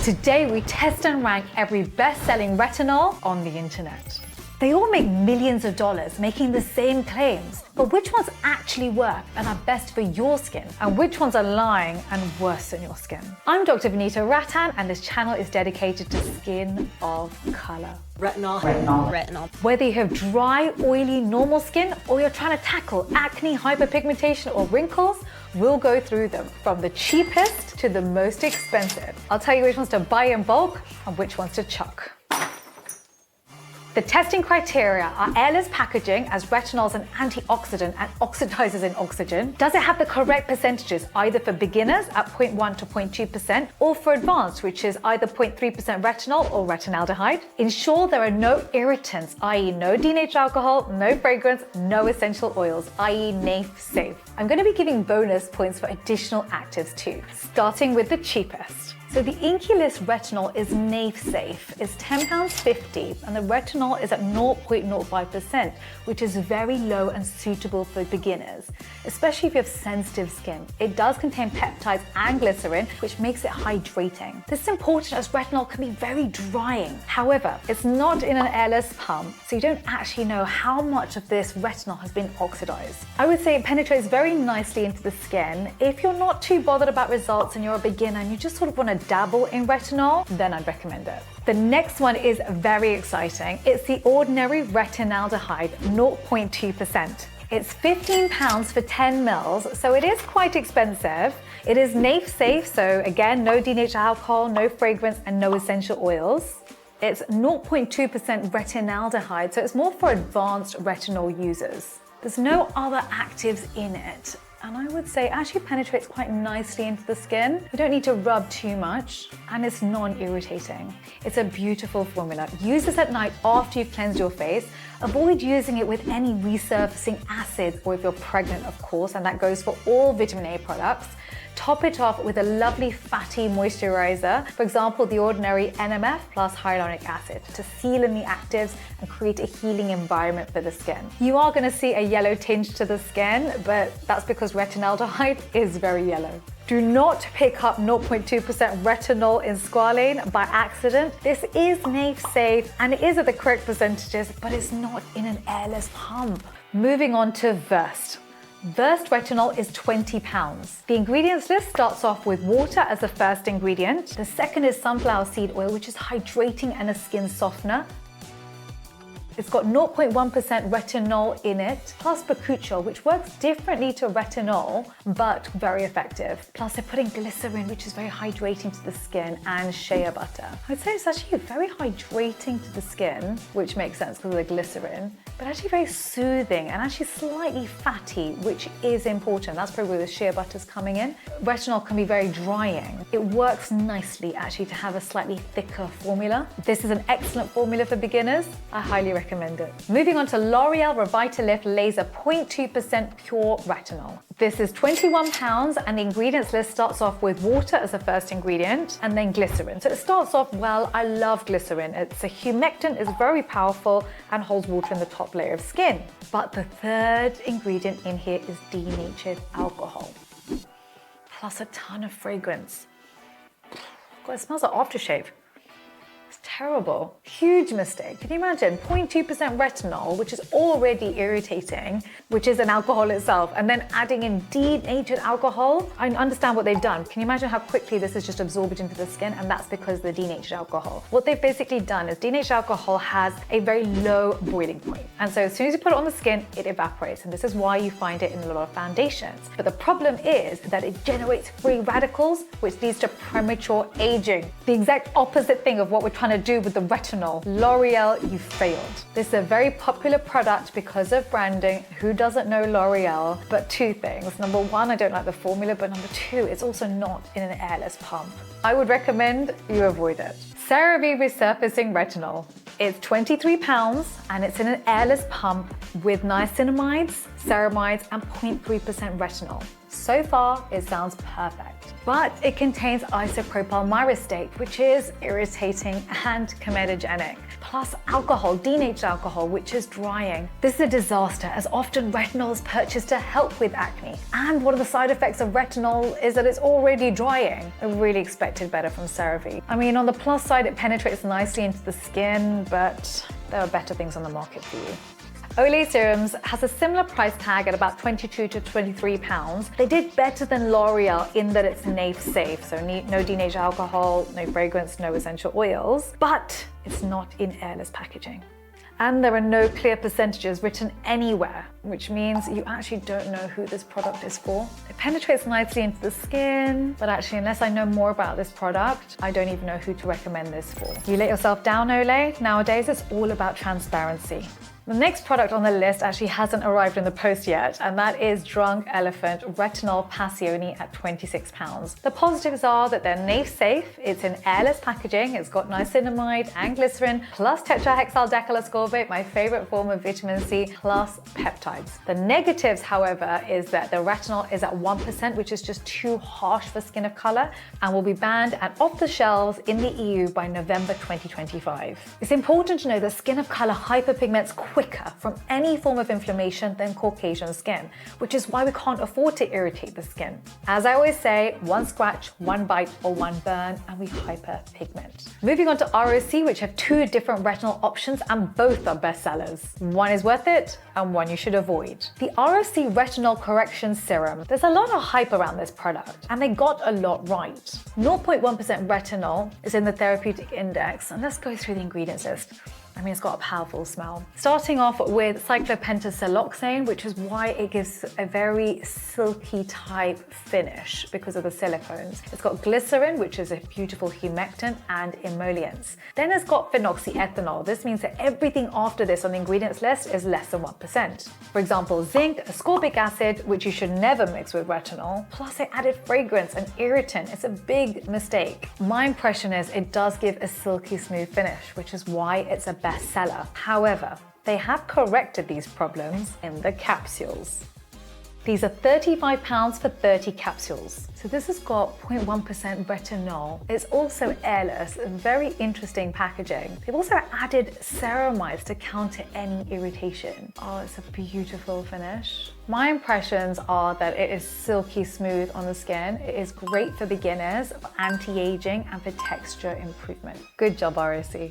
Today we test and rank every best-selling retinol on the internet. They all make millions of dollars making the same claims, but which ones actually work and are best for your skin, and which ones are lying and worsen your skin? I'm Dr. Vanita Rattan, and this channel is dedicated to skin of color. Retinol. Whether you have dry, oily, normal skin, or you're trying to tackle acne, hyperpigmentation, or wrinkles, we'll go through them from the cheapest to the most expensive. I'll tell you which ones to buy in bulk and which ones to chuck. The testing criteria are airless packaging, as retinol is an antioxidant and oxidizes in oxygen. Does it have the correct percentages, either for beginners at 0.1 to 0.2%, or for advanced, which is either 0.3% retinol or retinaldehyde? Ensure there are no irritants, i.e. no denatured alcohol, no fragrance, no essential oils, i.e. NAFE safe. I'm going to be giving bonus points for additional actives too, starting with the cheapest. So the Inky List retinol is NAFE safe. It's £10.50, and the retinol is at 0.05%, which is very low and suitable for beginners, especially if you have sensitive skin. It does contain peptides and glycerin, which makes it hydrating. This is important as retinol can be very drying. However, it's not in an airless pump, so you don't actually know how much of this retinol has been oxidized. I would say it penetrates very nicely into the skin. If you're not too bothered about results and you're a beginner and you just sort of want to dabble in retinol, then I'd recommend it. The next one is very exciting. It's the ordinary retinaldehyde, 0.2%. It's £15 for 10 mils, so it is quite expensive. It is NAFE safe, so again, no denatured alcohol, no fragrance, and no essential oils. It's 0.2% retinaldehyde, so it's more for advanced retinol users. There's no other actives in it, and I would say it actually penetrates quite nicely into the skin. You don't need to rub too much, and it's non-irritating. It's a beautiful formula. Use this at night after you've cleansed your face. Avoid using it with any resurfacing acids, or if you're pregnant, of course, and that goes for all vitamin A products. Top it off with a lovely fatty moisturizer, for example, the ordinary NMF plus hyaluronic acid, to seal in the actives and create a healing environment for the skin. You are going to see a yellow tinge to the skin, but that's because retinaldehyde is very yellow. Do not pick up 0.2% retinol in squalane by accident. This is NAFE safe and it is at the correct percentages, but it's not in an airless pump. Moving on to Versed. Versed retinol is £20. The ingredients list starts off with water as the first ingredient. The second is sunflower seed oil, which is hydrating and a skin softener. It's got 0.1% retinol in it, plus bakuchiol, which works differently to retinol, but very effective. Plus they're putting glycerin, which is very hydrating to the skin, and shea butter. I'd say it's actually very hydrating to the skin, which makes sense because of the glycerin, but actually very soothing and actually slightly fatty, which is important. That's probably where the shea butter's coming in. Retinol can be very drying. It works nicely actually to have a slightly thicker formula. This is an excellent formula for beginners. I highly recommend it. Moving on to L'Oreal Revitalift Laser 0.2% Pure Retinol. This is £21, and the ingredients list starts off with water as the first ingredient and then glycerin. So it starts off well. I love glycerin. It's a humectant, it's very powerful and holds water in the top layer of skin. But the third ingredient in here is denatured alcohol, plus a ton of fragrance. God, it smells like aftershave. It's terrible. Huge mistake. Can you imagine 0.2% retinol, which is already irritating, which is an alcohol itself, and then adding in denatured alcohol? I understand what they've done. Can you imagine how quickly this is just absorbed into the skin? And that's because of the denatured alcohol. What they've basically done is denatured alcohol has a very low boiling point. And so as soon as you put it on the skin, it evaporates. And this is why you find it in a lot of foundations. But the problem is that it generates free radicals, which leads to premature aging. The exact opposite thing of what we're trying to do with the retinol. L'Oreal, you failed. This is a very popular product because of branding. Who doesn't know L'Oreal? But two things. Number one, I don't like the formula, but number two, it's also not in an airless pump. I would recommend you avoid it. CeraVe Resurfacing Retinol. It's £23 and it's in an airless pump with niacinamides, ceramides, and 0.3% retinol. So far, it sounds perfect. But it contains isopropyl myristate, which is irritating and comedogenic. Plus alcohol, denatured alcohol, which is drying. This is a disaster, as often retinol is purchased to help with acne. And one of the side effects of retinol is that it's already drying. I really expected better from CeraVe. I mean, on the plus side, it penetrates nicely into the skin, but there are better things on the market for you. Olay Serums has a similar price tag at about £22 to £23. They did better than L'Oreal in that it's NAF safe, so no denatured alcohol, no fragrance, no essential oils, but it's not in airless packaging. And there are no clear percentages written anywhere, which means you actually don't know who this product is for. It penetrates nicely into the skin, but actually, unless I know more about this product, I don't even know who to recommend this for. You let yourself down, Olay? Nowadays, it's all about transparency. The next product on the list actually hasn't arrived in the post yet, and that is Drunk Elephant Retinol Passioni at £26. The positives are that they're NAF safe, it's in airless packaging, it's got niacinamide and glycerin, plus tetrahexyldecalascorbate, my favorite form of vitamin C, plus peptides. The negatives, however, is that the retinol is at 1%, which is just too harsh for skin of color, and will be banned and off the shelves in the EU by November 2025. It's important to know that skin of color hyperpigments quicker from any form of inflammation than Caucasian skin, which is why we can't afford to irritate the skin. As I always say, one scratch, one bite, or one burn, and we hyperpigment. Moving on to ROC, which have two different retinol options, and both are bestsellers. One is worth it, and one you should avoid. The ROC Retinol Correction Serum. There's a lot of hype around this product, and they got a lot right. 0.1% retinol is in the therapeutic index, and let's go through the ingredients list. I mean, it's got a powerful smell. Starting off with cyclopentasiloxane, which is why it gives a very silky type finish because of the silicones. It's got glycerin, which is a beautiful humectant and emollients. Then it's got phenoxyethanol. This means that everything after this on the ingredients list is less than 1%. For example, zinc, ascorbic acid, which you should never mix with retinol. Plus it added fragrance and irritant. It's a big mistake. My impression is it does give a silky smooth finish, which is why it's a bestseller. However, they have corrected these problems in the capsules. These are £35 for 30 capsules. So this has got 0.1% retinol. It's also airless, very interesting packaging. They've also added ceramides to counter any irritation. Oh, it's a beautiful finish. My impressions are that it is silky smooth on the skin. It is great for beginners, for anti-aging, and for texture improvement. Good job, ROC.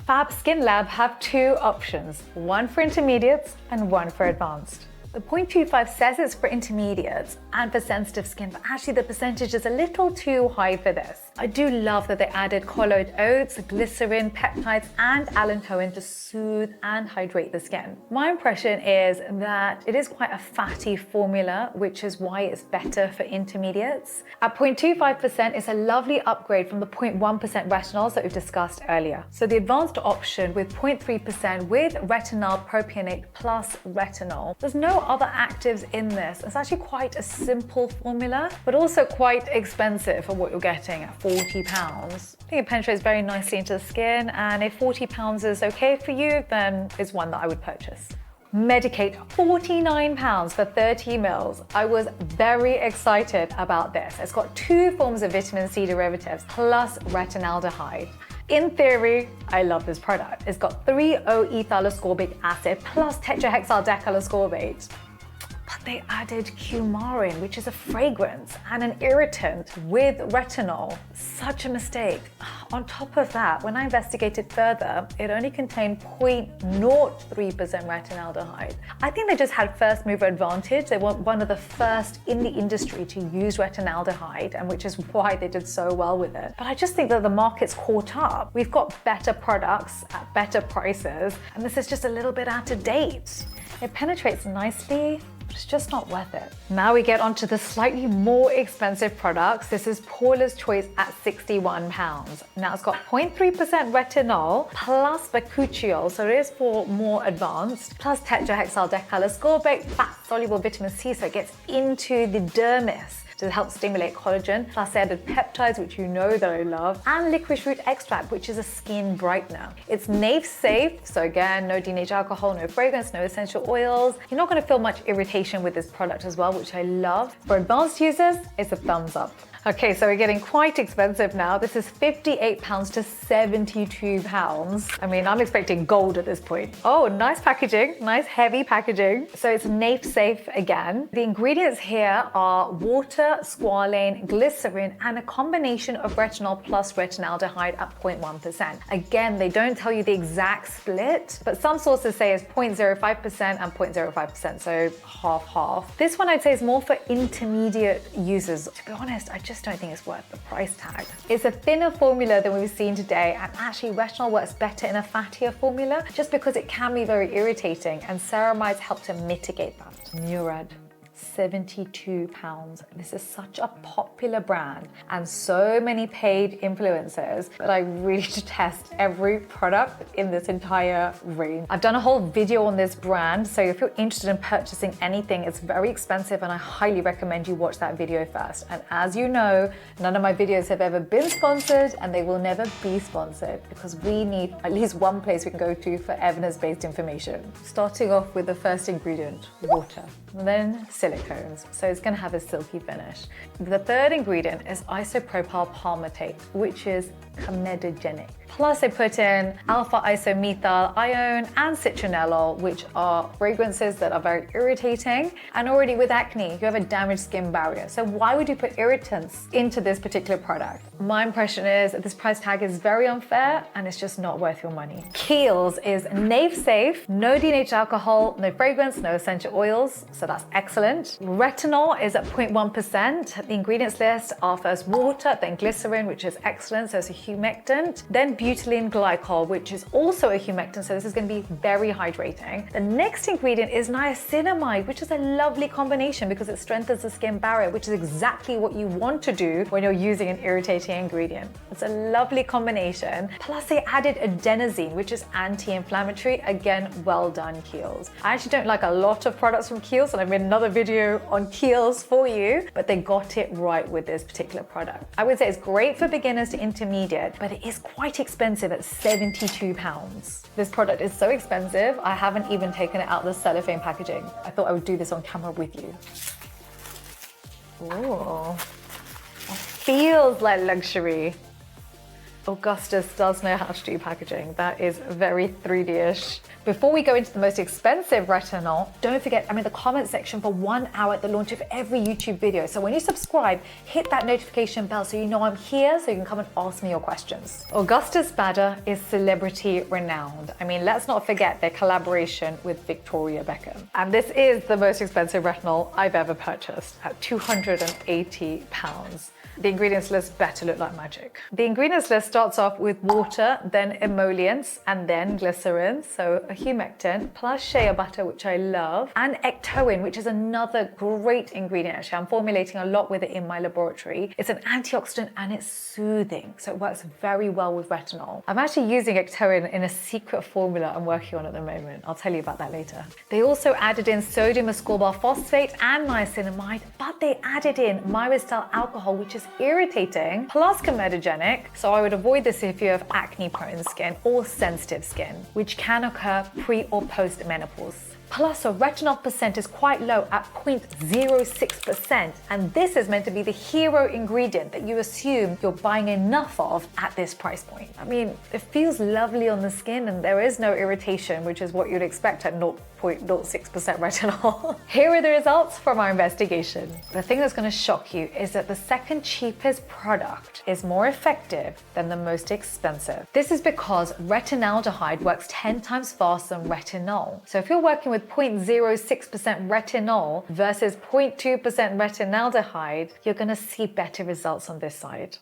Fab Skin Lab have two options, one for intermediates and one for advanced. The 0.25 says it's for intermediates and for sensitive skin, but actually the percentage is a little too high for this. I do love that they added colloid oats, glycerin, peptides, and allantoin to soothe and hydrate the skin. My impression is that it is quite a fatty formula, which is why it's better for intermediates. At 0.25%, it's a lovely upgrade from the 0.1% retinols that we've discussed earlier. So the advanced option with 0.3% with retinol propionate plus retinol. There's no other actives in this. It's actually quite a simple formula, but also quite expensive for what you're getting at £40. I think it penetrates very nicely into the skin, and if £40 is okay for you, then it's one that I would purchase. Medicate, £49 for 30 mils. I was very excited about this. It's got two forms of vitamin C derivatives plus retinaldehyde. In theory, I love this product. It's got 3-O-ethyl ascorbic acid plus tetrahexyldecalascorbate. But they added coumarin, which is a fragrance and an irritant with retinol. Such a mistake. On top of that, when I investigated further, it only contained 0.03% retinaldehyde. I think they just had first mover advantage. They were one of the first in the industry to use retinaldehyde, and which is why they did so well with it. But I just think that the market's caught up. We've got better products at better prices, and this is just a little bit out of date. It penetrates nicely, but it's just not worth it. Now we get onto the slightly more expensive products. This is Paula's Choice at £61. Now it's got 0.3% retinol plus bakuchiol, so it is for more advanced, plus tetrahexyldecalascorbate, fat-soluble vitamin C, so it gets into the dermis to help stimulate collagen, plus added peptides, which you know that I love, and licorice root extract, which is a skin brightener. It's NAF safe, so again, no denatured alcohol, no fragrance, no essential oils. You're not gonna feel much irritation with this product as well, which I love. For advanced users, it's a thumbs up. Okay, so we're getting quite expensive now. This is £58 to £72. I mean, I'm expecting gold at this point. Oh, nice packaging, nice heavy packaging. So it's NAF safe again. The ingredients here are water, squalane, glycerin, and a combination of retinol plus retinaldehyde at 0.1%. Again, they don't tell you the exact split, but some sources say it's 0.05% and 0.05%, so half-half. This one I'd say is more for intermediate users. To be honest, I just don't think it's worth the price tag. It's a thinner formula than we've seen today, and actually retinol works better in a fattier formula just because it can be very irritating, and ceramides help to mitigate that. Murad. £72. This is such a popular brand and so many paid influencers, but I really detest every product in this entire range. I've done a whole video on this brand, so if you're interested in purchasing anything, it's very expensive and I highly recommend you watch that video first. And as you know, none of my videos have ever been sponsored and they will never be sponsored because we need at least one place we can go to for evidence-based information. Starting off with the first ingredient, water, and then silicones, so it's going to have a silky finish. The third ingredient is isopropyl palmitate, which is comedogenic. Plus they put in alpha isomethyl ione and citronellol, which are fragrances that are very irritating. And already with acne, you have a damaged skin barrier. So why would you put irritants into this particular product? My impression is that this price tag is very unfair and it's just not worth your money. Kiehl's is NAF safe, no denatured alcohol, no fragrance, no essential oils, so that's excellent. Retinol is at 0.1%. The ingredients list are first water, then glycerin, which is excellent, so it's a humectant, then butylene glycol, which is also a humectant, so this is going to be very hydrating. The next ingredient is niacinamide, which is a lovely combination because it strengthens the skin barrier, which is exactly what you want to do when you're using an irritating ingredient. It's a lovely combination. Plus they added adenosine, which is anti-inflammatory. Again, well done, Kiehl's. I actually don't like a lot of products from Kiehl's, and I made another video on Kiehl's for you, but they got it right with this particular product. I would say it's great for beginners to intermediate, but it is quite expensive at £72. This product is so expensive, I haven't even taken it out of the cellophane packaging. I thought I would do this on camera with you. Ooh, it feels like luxury. Augustus does know how to do packaging. That is very 3D-ish. Before we go into the most expensive retinol, don't forget, I'm in the comment section for 1 hour at the launch of every YouTube video. So when you subscribe, hit that notification bell so you know I'm here, so you can come and ask me your questions. Augustus Bader is celebrity renowned. I mean, let's not forget their collaboration with Victoria Beckham. And this is the most expensive retinol I've ever purchased at £280. The ingredients list better look like magic. The ingredients list starts off with water, then emollients, and then glycerin, so a humectant, plus shea butter, which I love, and ectoin, which is another great ingredient. Actually, I'm formulating a lot with it in my laboratory. It's an antioxidant and it's soothing, so it works very well with retinol. I'm actually using ectoin in a secret formula I'm working on at the moment. I'll tell you about that later. They also added in sodium ascorbate phosphate and niacinamide, but they added in myristyl alcohol, which is irritating, plus comedogenic, so I would avoid this if you have acne-prone skin or sensitive skin, which can occur pre or post menopause. Plus, a retinol percent is quite low at 0.06%, and this is meant to be the hero ingredient that you assume you're buying enough of at this price point. I mean, it feels lovely on the skin and there is no irritation, which is what you'd expect at 0.06% retinol. Here are the results from our investigation. The thing that's going to shock you is that the second cheapest product is more effective than the most expensive. This is because retinaldehyde works 10 times faster than retinol. So if you're working with 0.06% retinol versus 0.2% retinaldehyde, you're going to see better results on this side.